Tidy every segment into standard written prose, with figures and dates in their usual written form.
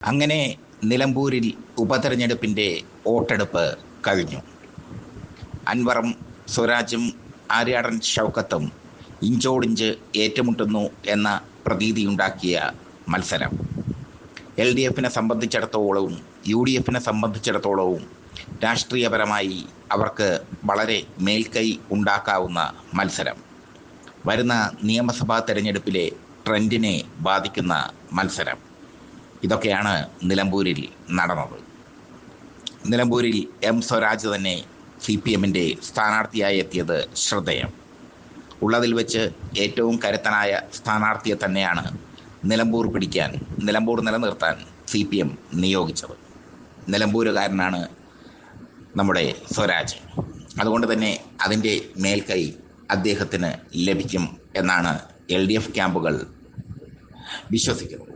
അങ്ങനെ നിലമ്പൂരിൽ ഉപതെരഞ്ഞെടുപ്പിൻ്റെ വോട്ടെടുപ്പ് കഴിഞ്ഞു. അൻവറും സ്വരാജും ആര്യാടൻ ഷൗക്കത്തും ഇഞ്ചോടിഞ്ച് ഏറ്റുമുട്ടുന്നു എന്ന പ്രതീതിയുണ്ടാക്കിയ മത്സരം LDF-നെ സംബന്ധിച്ചിടത്തോളവും UDF-നെ സംബന്ധിച്ചിടത്തോളവും രാഷ്ട്രീയപരമായി അവർക്ക് വളരെ മേൽക്കൈ ഉണ്ടാക്കാവുന്ന മത്സരം. വരുന്ന നിയമസഭാ തെരഞ്ഞെടുപ്പിലെ ട്രെൻഡിനെ ബാധിക്കുന്ന മത്സരം. ഇതൊക്കെയാണ് നിലമ്പൂരിൽ നടന്നത്. നിലമ്പൂരിൽ സ്വരാജ് തന്നെ CPM-ൻ്റെ സ്ഥാനാർത്ഥിയായി എത്തിയത് ശ്രദ്ധേയം. ഉള്ളതിൽ വെച്ച് ഏറ്റവും കരുത്തനായ സ്ഥാനാർത്ഥിയെ തന്നെയാണ് നിലമ്പൂർ നിലനിർത്താൻ CPM നിയോഗിച്ചത്. നിലമ്പൂരുകാരനാണ് നമ്മുടെ സ്വരാജ്. അതുകൊണ്ട് തന്നെ അതിൻ്റെ മേൽക്കൈ അദ്ദേഹത്തിന് ലഭിക്കും എന്നാണ് LDF ക്യാമ്പുകൾ വിശ്വസിക്കുന്നത്.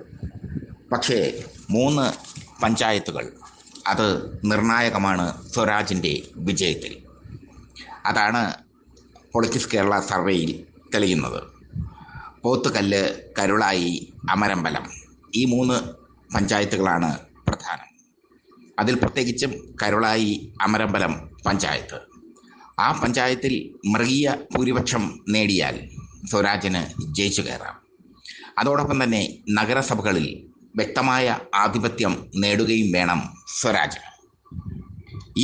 പക്ഷേ 3 പഞ്ചായത്തുകൾ അത് നിർണായകമാണ് സ്വരാജിൻ്റെ വിജയത്തിൽ. അതാണ് പൊളിറ്റിക്സ് കേരള സർവേയിൽ തെളിയുന്നത്. പോത്തുകല്ല്, കരുളായി, അമരമ്പലം, ഈ 3 പഞ്ചായത്തുകളാണ് പ്രധാനം. അതിൽ പ്രത്യേകിച്ചും കരുളായി, അമരമ്പലം പഞ്ചായത്ത്. ആ പഞ്ചായത്തിൽ മൃഗീയ ഭൂരിപക്ഷം നേടിയാൽ സ്വരാജിന് ജയിച്ചു കയറാം. അതോടൊപ്പം തന്നെ നഗരസഭകളിൽ വ്യക്തമായ ആധിപത്യം നേടുകയും വേണം സ്വരാജ്.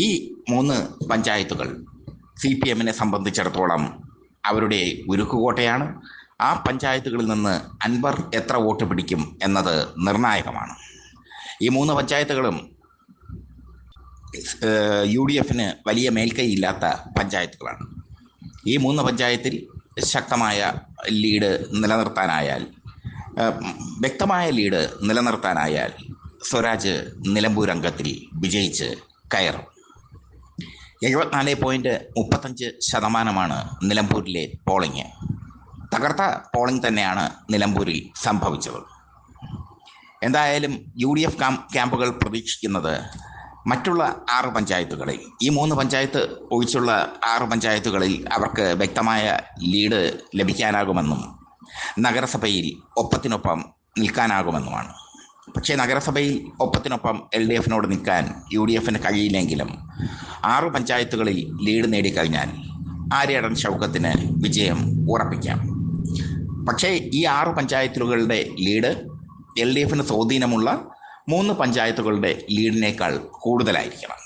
ഈ 3 പഞ്ചായത്തുകൾ CPM-നെ സംബന്ധിച്ചിടത്തോളം അവരുടെ ഉരുക്കുകോട്ടയാണ്. ആ പഞ്ചായത്തുകളിൽ നിന്ന് അൻവർ എത്ര വോട്ട് പിടിക്കും എന്നത് നിർണായകമാണ്. ഈ 3 പഞ്ചായത്തുകളും UDF-ന് വലിയ മേൽക്കൈയില്ലാത്ത പഞ്ചായത്തുകളാണ്. ഈ 3 പഞ്ചായത്തിൽ ശക്തമായ ലീഡ് നിലനിർത്താനായാൽ, വ്യക്തമായ ലീഡ് നിലനിർത്താനായാൽ സ്വരാജ് നിലമ്പൂർ അംഗത്തിൽ വിജയിച്ച് കയറും. 74.35% നിലമ്പൂരിലെ പോളിംഗ്. തകർത്ത പോളിംഗ് തന്നെയാണ് നിലമ്പൂരിൽ സംഭവിച്ചത്. എന്തായാലും UDF ക്യാമ്പുകൾ പ്രതീക്ഷിക്കുന്നത് മറ്റുള്ള 6 പഞ്ചായത്തുകളിൽ, ഈ 3 പഞ്ചായത്ത് ഒഴിച്ചുള്ള 6 പഞ്ചായത്തുകളിൽ അവർക്ക് വ്യക്തമായ ലീഡ് ലഭിക്കാനാകുമെന്നും നഗരസഭയിൽ ഒപ്പത്തിനൊപ്പം നിൽക്കാനാകുമെന്നുമാണ്. പക്ഷേ നഗരസഭയിൽ ഒപ്പത്തിനൊപ്പം LDF-നോട് നിൽക്കാൻ UDF-ന് കഴിയില്ലെങ്കിലും 6 പഞ്ചായത്തുകളിൽ ലീഡ് നേടിക്കഴിഞ്ഞാൽ ആര്യാടൻ ഷൗക്കത്തിന് വിജയം ഉറപ്പിക്കാം. പക്ഷേ ഈ 6 പഞ്ചായത്തുകളുടെ ലീഡ് LDF-ന് സ്വാധീനമുള്ള 3 പഞ്ചായത്തുകളുടെ ലീഡിനേക്കാൾ കൂടുതലായിരിക്കണം.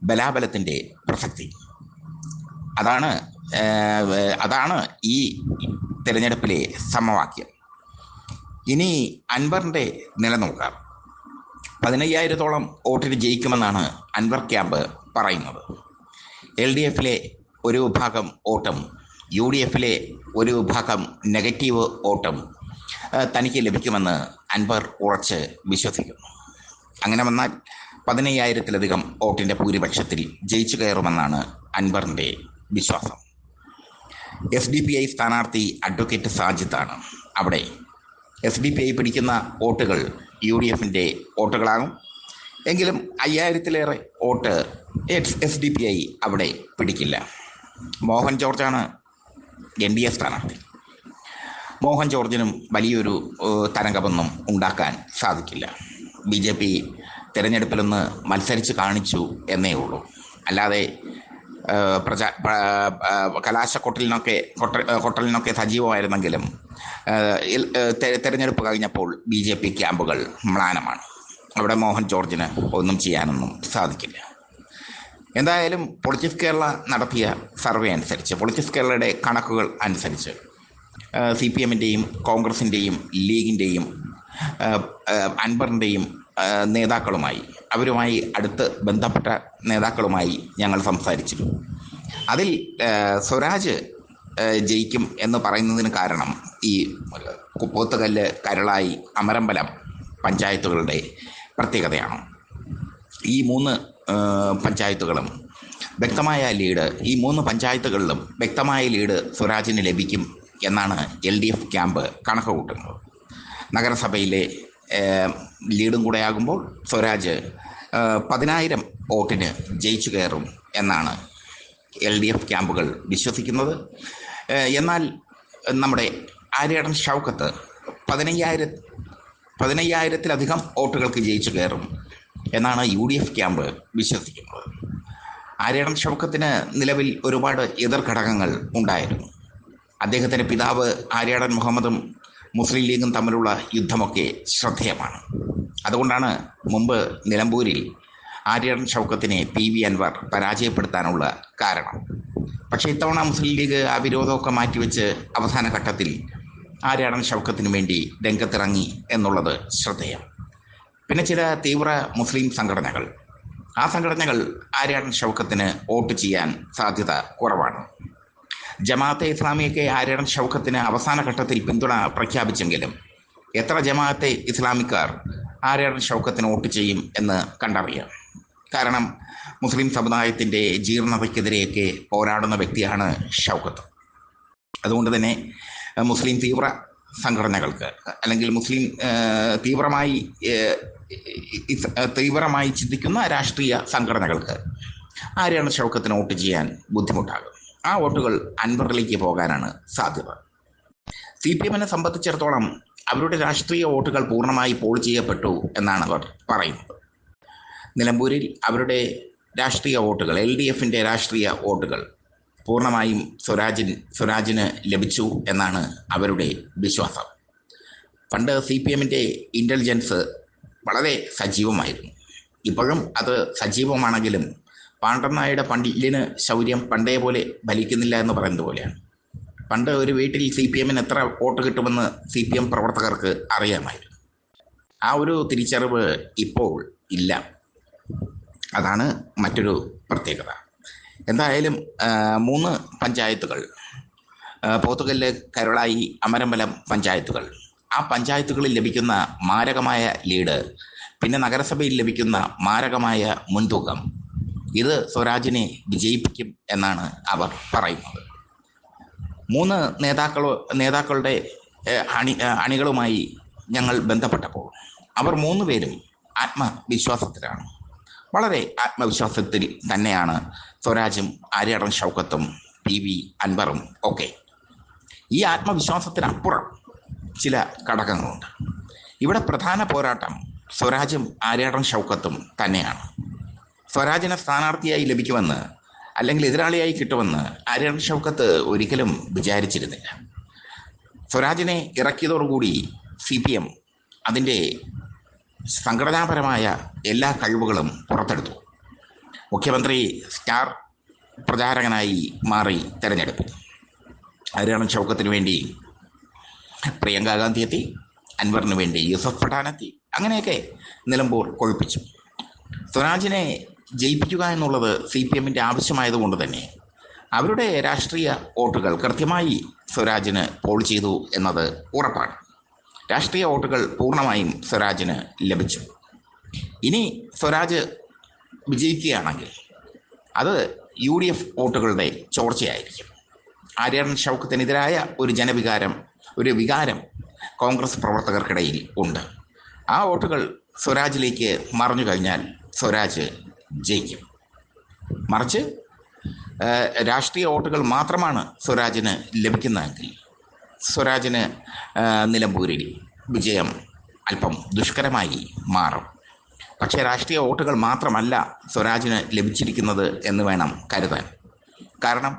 ബലാബലത്തിൻ്റെ പ്രസക്തി. അതാണ് ഈ തിരഞ്ഞെടുപ്പിലെ സമവാക്യം. ഇനി അൻവറിൻ്റെ നില നോക്കാം. 15,000-ഓളം വോട്ടിന് ജയിക്കുമെന്നാണ് അൻവർ ക്യാമ്പ് പറയുന്നത്. LDF-ലെ ഒരു വിഭാഗം വോട്ടും UDF-ലെ ഒരു വിഭാഗം നെഗറ്റീവ് വോട്ടും തനിക്ക് ലഭിക്കുമെന്ന് അൻവർ ഉറച്ച് വിശ്വസിക്കുന്നു. അങ്ങനെ വന്നാൽ 15,000-ലധികം വോട്ടിൻ്റെ ഭൂരിപക്ഷത്തിൽ ജയിച്ചു കയറുമെന്നാണ് അൻവറിൻ്റെ വിശ്വാസം. SDPI സ്ഥാനാർത്ഥി അഡ്വക്കേറ്റ് സാജിദാണ് അവിടെ. SDPI പിടിക്കുന്ന വോട്ടുകൾ UDF-ൻ്റെ വോട്ടുകളാകും. എങ്കിലും 5,000-ലേറെ വോട്ട് SDPI അവിടെ പിടിക്കില്ല. മോഹൻ ജോർജാണ് NDA സ്ഥാനാർത്ഥി. മോഹൻ ജോർജിനും വലിയൊരു തരംഗമൊന്നും ഉണ്ടാക്കാൻ സാധിക്കില്ല. BJP തിരഞ്ഞെടുപ്പിലൊന്ന് മത്സരിച്ച് കാണിച്ചു എന്നേ ഉള്ളൂ. അല്ലാതെ കൊട്ടലിനൊക്കെ സജീവമായിരുന്നെങ്കിലും തെരഞ്ഞെടുപ്പ് കഴിഞ്ഞപ്പോൾ BJP ക്യാമ്പുകൾ മ്ലാനമാണ്. അവിടെ മോഹൻ ജോർജിന് ഒന്നും ചെയ്യാനൊന്നും സാധിക്കില്ല. എന്തായാലും പൊളിറ്റിക്സ് കേരള നടത്തിയ സർവേ അനുസരിച്ച്, പൊളിറ്റിക്സ് കേരളയുടെ കണക്കുകൾ അനുസരിച്ച് CPM-ൻ്റെയും കോൺഗ്രസിൻ്റെയും ലീഗിൻ്റെയും അൻവറിൻ്റെയും നേതാക്കളുമായി, അവരുമായി അടുത്ത് ബന്ധപ്പെട്ട നേതാക്കളുമായി ഞങ്ങൾ സംസാരിച്ചിരുന്നു. അതിൽ സ്വരാജ് ജയിക്കും എന്ന് പറയുന്നതിന് കാരണം ഈ പോത്തുകല്ല്, കരുളായി, അമരമ്പലം പഞ്ചായത്തുകളുടെ പ്രത്യേകതയാണ്. ഈ 3 പഞ്ചായത്തുകളും വ്യക്തമായ ലീഡ്, ഈ 3 പഞ്ചായത്തുകളിലും വ്യക്തമായ ലീഡ് സ്വരാജിന് ലഭിക്കും എന്നാണ് LDF ക്യാമ്പ് കണക്ക് കൂട്ടുന്നത്. നഗരസഭയിലെ ലീഡും കൂടെ ആകുമ്പോൾ സ്വരാജ് 10,000 വോട്ടിന് ജയിച്ചു കയറും എന്നാണ് LDF ക്യാമ്പുകൾ വിശ്വസിക്കുന്നത്. എന്നാൽ നമ്മുടെ ആര്യാടൻ ഷൗക്കത്ത് 15,000 15,000-ലധികം വോട്ടുകൾക്ക് ജയിച്ചു കയറും എന്നാണ് UDF ക്യാമ്പ് വിശ്വസിക്കുന്നത്. ആര്യാടൻ ഷൗക്കത്തിന് നിലവിൽ ഒരുപാട് എതിർ ഘടകങ്ങൾ ഉണ്ടായിരുന്നു. അദ്ദേഹത്തിൻ്റെ പിതാവ് ആര്യാടൻ മുഹമ്മദും മുസ്ലിം ലീഗും തമ്മിലുള്ള യുദ്ധമൊക്കെ ശ്രദ്ധേയമാണ്. അതുകൊണ്ടാണ് മുമ്പ് നിലമ്പൂരിൽ ആര്യാടൻ ഷൗക്കത്തിനെ PV അൻവർ പരാജയപ്പെടുത്താനുള്ള കാരണം. പക്ഷേ ഇത്തവണ മുസ്ലിം ലീഗ് ആ വിരോധമൊക്കെ മാറ്റിവെച്ച് അവസാന ഘട്ടത്തിൽ ആര്യാടൻ ഷൗക്കത്തിന് വേണ്ടി രംഗത്തിറങ്ങി എന്നുള്ളത് ശ്രദ്ധേയം. പിന്നെ ചില തീവ്ര മുസ്ലിം സംഘടനകൾ, ആ സംഘടനകൾ ആര്യാടൻ ഷൗക്കത്തിന് വോട്ട് ചെയ്യാൻ സാധ്യത കുറവാണ്. ജമാഅത്തെ ഇസ്ലാമിയൊക്കെ ആര്യാടൻ ഷൗക്കത്തിന് അവസാന ഘട്ടത്തിൽ പിന്തുണ പ്രഖ്യാപിച്ചെങ്കിലും എത്ര ജമാഅത്തെ ഇസ്ലാമിക്കാർ ആര്യാടൻ ഷൗക്കത്തിന് വോട്ട് ചെയ്യും എന്ന് കണ്ടറിയാം. കാരണം മുസ്ലിം സമുദായത്തിൻ്റെ ജീർണതയ്ക്കെതിരെയൊക്കെ പോരാടുന്ന വ്യക്തിയാണ് ഷൗക്കത്ത്. അതുകൊണ്ട് തന്നെ മുസ്ലിം തീവ്ര സംഘടനകൾക്ക്, അല്ലെങ്കിൽ മുസ്ലിം തീവ്രമായി ചിന്തിക്കുന്ന രാഷ്ട്രീയ സംഘടനകൾക്ക് ആര്യാടൻ ഷൗക്കത്തിന് വോട്ട് ചെയ്യാൻ ബുദ്ധിമുട്ടാകും. ആ വോട്ടുകൾ അൻവറിലേക്ക് പോകാനാണ് സാധ്യത. CPM-നെ സംബന്ധിച്ചിടത്തോളം അവരുടെ രാഷ്ട്രീയ വോട്ടുകൾ പൂർണ്ണമായി പോൾ ചെയ്യപ്പെട്ടു എന്നാണ് അവർ പറയുന്നത്. നിലമ്പൂരിൽ അവരുടെ രാഷ്ട്രീയ വോട്ടുകൾ, LDF-ൻ്റെ രാഷ്ട്രീയ വോട്ടുകൾ പൂർണ്ണമായും സ്വരാജിന് ലഭിച്ചു എന്നാണ് അവരുടെ വിശ്വാസം. പണ്ട് CPM-ൻ്റെ ഇൻ്റലിജൻസ് വളരെ സജീവമായിരുന്നു. ഇപ്പോഴും അത് സജീവമാണെങ്കിലും പാണ്ഡനായുടെ പണ്ടിലിന് ശൗര്യം പണ്ടേ പോലെ ഫലിക്കുന്നില്ല എന്ന് പറയുന്നത് പോലെയാണ്. പണ്ട് ഒരു വീട്ടിൽ CPM-ന് എത്ര വോട്ട് കിട്ടുമെന്ന് CPM പ്രവർത്തകർക്ക് അറിയാമായിരുന്നു. ആ ഒരു തിരിച്ചറിവ് ഇപ്പോൾ ഇല്ല. അതാണ് മറ്റൊരു പ്രത്യേകത. എന്തായാലും 3 പഞ്ചായത്തുകൾ, പോത്തുകല്ല്, കരുളായി, അമരമ്പലം പഞ്ചായത്തുകൾ, ആ പഞ്ചായത്തുകളിൽ ലഭിക്കുന്ന മാരകമായ ലീഡ്, പിന്നെ നഗരസഭയിൽ ലഭിക്കുന്ന മാരകമായ മുൻതൂക്കം, ഇത് സ്വരാജിനെ വിജയിപ്പിക്കും എന്നാണ് അവർ പറയുന്നത്. 3 നേതാക്കളുടെ അണികളുമായി ഞങ്ങൾ ബന്ധപ്പെട്ടപ്പോൾ അവർ 3 പേരും ആത്മവിശ്വാസത്തിലാണ്. വളരെ ആത്മവിശ്വാസത്തിൽ തന്നെയാണ് സ്വരാജും ആര്യാടൻ ഷൗക്കത്തും PV അൻവറും ഒക്കെ. ഈ ആത്മവിശ്വാസത്തിനപ്പുറം ചില ഘടകങ്ങളുണ്ട്. ഇവിടെ പ്രധാന പോരാട്ടം സ്വരാജും ആര്യാടൻ ഷൗക്കത്തും തന്നെയാണ്. സ്വരാജിനെ സ്ഥാനാർത്ഥിയായി ലഭിക്കുമെന്ന്, അല്ലെങ്കിൽ എതിരാളിയായി കിട്ടുമെന്ന് ആര്യാടൻ ഷൗക്കത്ത് ഒരിക്കലും വിചാരിച്ചിരുന്നില്ല. സ്വരാജിനെ ഇറക്കിയതോടുകൂടി CPM അതിൻ്റെ സംഘടനാപരമായ എല്ലാ കഴിവുകളും പുറത്തെടുത്തു. മുഖ്യമന്ത്രി സ്റ്റാർ പ്രചാരകനായി മാറി തെരഞ്ഞെടുപ്പിൽ. ആര്യാടൻ ഷൗക്കത്തിന് വേണ്ടി പ്രിയങ്ക ഗാന്ധി എത്തി, അൻവറിന് വേണ്ടി യൂസഫ് പഠാൻ എത്തി. അങ്ങനെയൊക്കെ നിലമ്പൂർ കൊഴുപ്പിച്ചു. സ്വരാജിനെ ജയിപ്പിക്കുക എന്നുള്ളത് CPM-ൻ്റെ ആവശ്യമായതുകൊണ്ട് തന്നെ അവരുടെ രാഷ്ട്രീയ വോട്ടുകൾ കൃത്യമായി സ്വരാജിന് പോൾ ചെയ്തു എന്നത് ഉറപ്പാണ്. രാഷ്ട്രീയ വോട്ടുകൾ പൂർണ്ണമായും സ്വരാജിന് ലഭിച്ചു. ഇനി സ്വരാജ് വിജയിക്കുകയാണെങ്കിൽ അത് UDF വോട്ടുകളുടെ ചോർച്ചയായിരിക്കും. ആര്യാടൻ ഷൗക്കത്തിനെതിരായ ഒരു വികാരം കോൺഗ്രസ് പ്രവർത്തകർക്കിടയിൽ ഉണ്ട്. ആ വോട്ടുകൾ സ്വരാജിലേക്ക് മറിഞ്ഞു കഴിഞ്ഞാൽ സ്വരാജ് ജയിക്കും. മറിച്ച് രാഷ്ട്രീയ വോട്ടുകൾ മാത്രമാണ് സ്വരാജിന് ലഭിക്കുന്നതെങ്കിൽ സ്വരാജിന് നിലമ്പൂരിൽ വിജയം അല്പം ദുഷ്കരമായി മാറും. പക്ഷേ രാഷ്ട്രീയ വോട്ടുകൾ മാത്രമല്ല സ്വരാജിന് ലഭിച്ചിരിക്കുന്നത് എന്ന് വേണം കരുതാൻ. കാരണം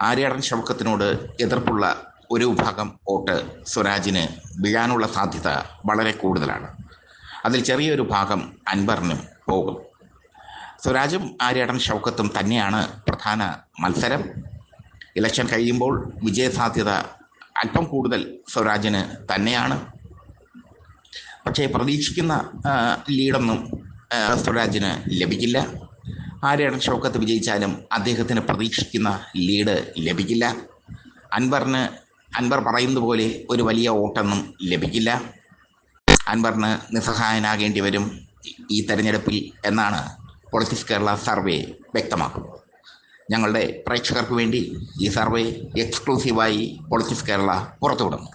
ആര്യാടൻ ഷൗക്കത്തിനോട് എതിർപ്പുള്ള ഒരു വിഭാഗം വോട്ട് സ്വരാജിന് വീഴാനുള്ള സാധ്യത വളരെ കൂടുതലാണ്. അതിൽ ചെറിയൊരു ഭാഗം അൻവറിനും പോകും. സ്വരാജും ആര്യാടൻ ഷൗക്കത്തും തന്നെയാണ് പ്രധാന മത്സരം. ഇലക്ഷൻ കഴിയുമ്പോൾ വിജയസാധ്യത അല്പം കൂടുതൽ സ്വരാജിന് തന്നെയാണ്. പക്ഷേ പ്രതീക്ഷിക്കുന്ന ലീഡൊന്നും സ്വരാജിന് ലഭിക്കില്ല. ആര്യാടൻ ഷൗക്കത്ത് വിജയിച്ചാലും അദ്ദേഹത്തിന് പ്രതീക്ഷിക്കുന്ന ലീഡ് ലഭിക്കില്ല. അൻവർ പറയുന്നത് പോലെ ഒരു വലിയ വോട്ടൊന്നും ലഭിക്കില്ല. അൻവറിന് നിസ്സഹായനാകേണ്ടി വരും ഈ തെരഞ്ഞെടുപ്പിൽ എന്നാണ് പൊളിറ്റിക്സ് കേരള സർവേ വ്യക്തമാക്കുന്നത്. ഞങ്ങളുടെ പ്രേക്ഷകർക്ക് വേണ്ടി ഈ സർവേ എക്സ്ക്ലൂസീവായി പൊളിറ്റിക്സ് കേരള പുറത്തുവിടുന്നു.